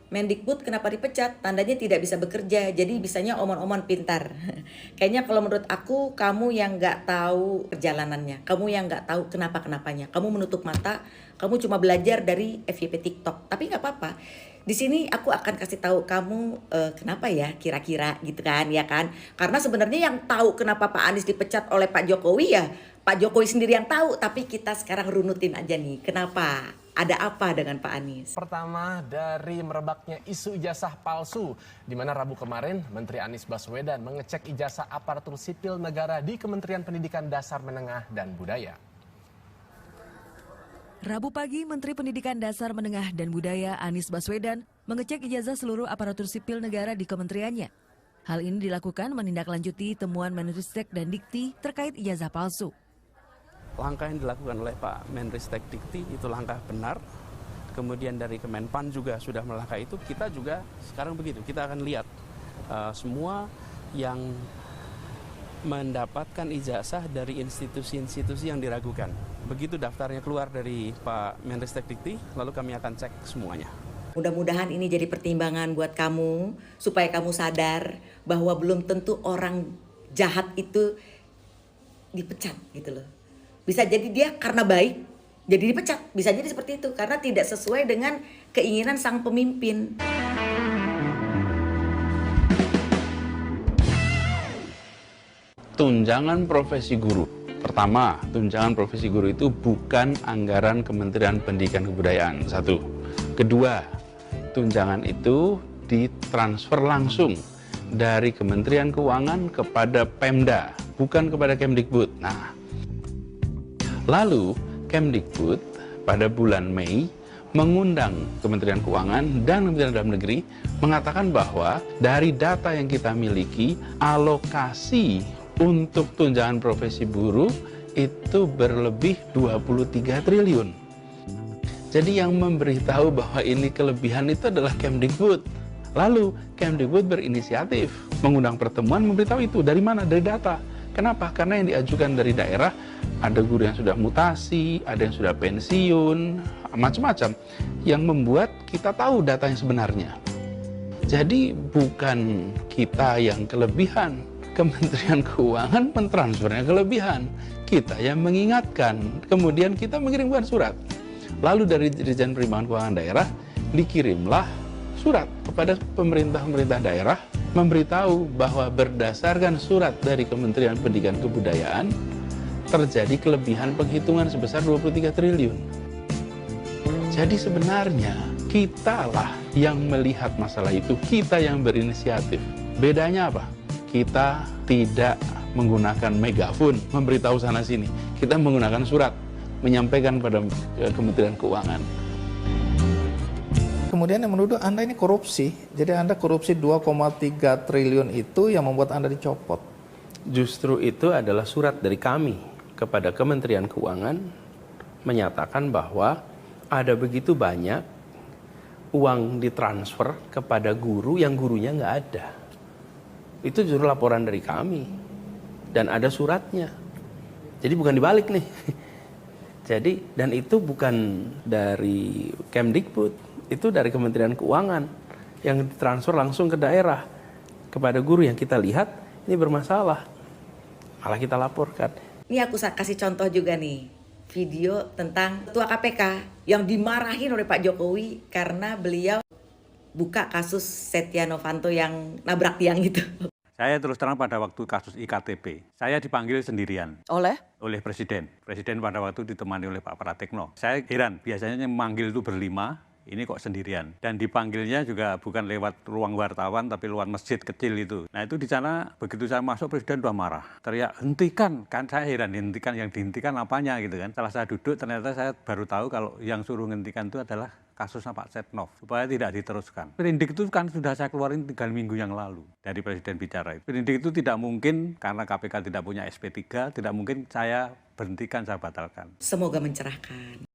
Mendikbud kenapa dipecat? Tandanya tidak bisa bekerja, jadi bisanya omon-omon pintar. Kayaknya kalau menurut aku, kamu yang nggak tahu perjalanannya, kamu yang nggak tahu kenapa-kenapanya. Kamu menutup mata, kamu cuma belajar dari FYP TikTok. Tapi nggak apa-apa. Di sini aku akan kasih tahu kamu kenapa ya kira-kira gitu kan, ya kan? Karena sebenarnya yang tahu kenapa Pak Anies dipecat oleh Pak Jokowi ya Pak Jokowi sendiri yang tahu. Tapi kita sekarang runutin aja nih, kenapa? Ada apa dengan Pak Anies? Pertama dari merebaknya isu ijazah palsu, di mana Rabu kemarin Menteri Anies Baswedan mengecek ijazah aparatur sipil negara di Kementerian Pendidikan Dasar Menengah dan Budaya. Rabu pagi, Menteri Pendidikan Dasar Menengah dan Budaya Anies Baswedan mengecek ijazah seluruh aparatur sipil negara di kementeriannya. Hal ini dilakukan menindaklanjuti temuan Menristek dan Dikti terkait ijazah palsu. Langkah yang dilakukan oleh Pak Menristek Dikti itu langkah benar. Kemudian dari Kemenpan juga sudah melangkah itu. Kita juga sekarang begitu. Kita akan lihat semua yang mendapatkan ijazah dari institusi-institusi yang diragukan. Begitu daftarnya keluar dari Pak Menristek Dikti, lalu kami akan cek semuanya. Mudah-mudahan ini jadi pertimbangan buat kamu, supaya kamu sadar bahwa belum tentu orang jahat itu dipecat gitu loh. Bisa jadi dia karena baik, jadi dipecat. Bisa jadi seperti itu, karena tidak sesuai dengan keinginan sang pemimpin. Tunjangan profesi guru. Pertama, tunjangan profesi guru itu bukan anggaran Kementerian Pendidikan dan Kebudayaan. Satu. Kedua, tunjangan itu ditransfer langsung dari Kementerian Keuangan kepada Pemda, bukan kepada Kemdikbud. Nah, lalu Kemdikbud pada bulan Mei mengundang Kementerian Keuangan dan Kementerian Dalam Negeri mengatakan bahwa dari data yang kita miliki, alokasi untuk tunjangan profesi buruh itu berlebih 23 triliun. Jadi yang memberitahu bahwa ini kelebihan itu adalah Kemdikbud. Lalu Kemdikbud berinisiatif mengundang pertemuan memberitahu itu. Dari mana? Dari data. Kenapa? Karena yang diajukan dari daerah ada guru yang sudah mutasi, ada yang sudah pensiun, macam-macam. Yang membuat kita tahu data yang sebenarnya. Jadi bukan kita yang kelebihan. Kementerian Keuangan mentransfernya kelebihan. Kita yang mengingatkan. Kemudian kita mengirimkan surat. Lalu dari Dirjen Perimbangan Keuangan Daerah dikirimlah surat kepada pemerintah-pemerintah daerah memberitahu bahwa berdasarkan surat dari Kementerian Pendidikan dan Kebudayaan terjadi kelebihan penghitungan sebesar 23 triliun. Jadi sebenarnya kitalah yang melihat masalah itu, kita yang berinisiatif. Bedanya apa? Kita tidak menggunakan megafon memberitahu sana sini. Kita menggunakan surat menyampaikan pada Kementerian Keuangan. Kemudian yang menuduh Anda ini korupsi. Jadi Anda korupsi 2,3 triliun itu yang membuat Anda dicopot. Justru itu adalah surat dari kami kepada Kementerian Keuangan menyatakan bahwa ada begitu banyak uang ditransfer kepada guru yang gurunya nggak ada. Itu justru laporan dari kami dan ada suratnya. Jadi bukan dibalik nih. Jadi dan itu bukan dari Kemdikbud, itu dari Kementerian Keuangan yang ditransfer langsung ke daerah kepada guru yang kita lihat ini bermasalah. Malah kita laporkan. Ini aku kasih contoh juga nih, video tentang Ketua KPK yang dimarahin oleh Pak Jokowi karena beliau buka kasus Setia Novanto yang nabrak tiang gitu. Saya terus terang pada waktu kasus IKTP, saya dipanggil sendirian. Oleh Presiden. Presiden pada waktu ditemani oleh Pak Pratikno. Saya heran, biasanya yang memanggil itu berlima, ini kok sendirian. Dan dipanggilnya juga bukan lewat ruang wartawan, tapi lewat masjid kecil itu. Nah itu di sana, begitu saya masuk, Presiden udah marah. Teriak, hentikan. Kan saya heran, hentikan, yang dihentikan apanya gitu kan. Setelah saya duduk, ternyata saya baru tahu kalau yang suruh hentikan itu adalah kasusnya Pak Setnov, supaya tidak diteruskan. Perindik itu kan sudah saya keluarin 3 minggu yang lalu dari Presiden bicara itu. Perindik itu tidak mungkin, karena KPK tidak punya SP3, tidak mungkin saya berhentikan, saya batalkan. Semoga mencerahkan.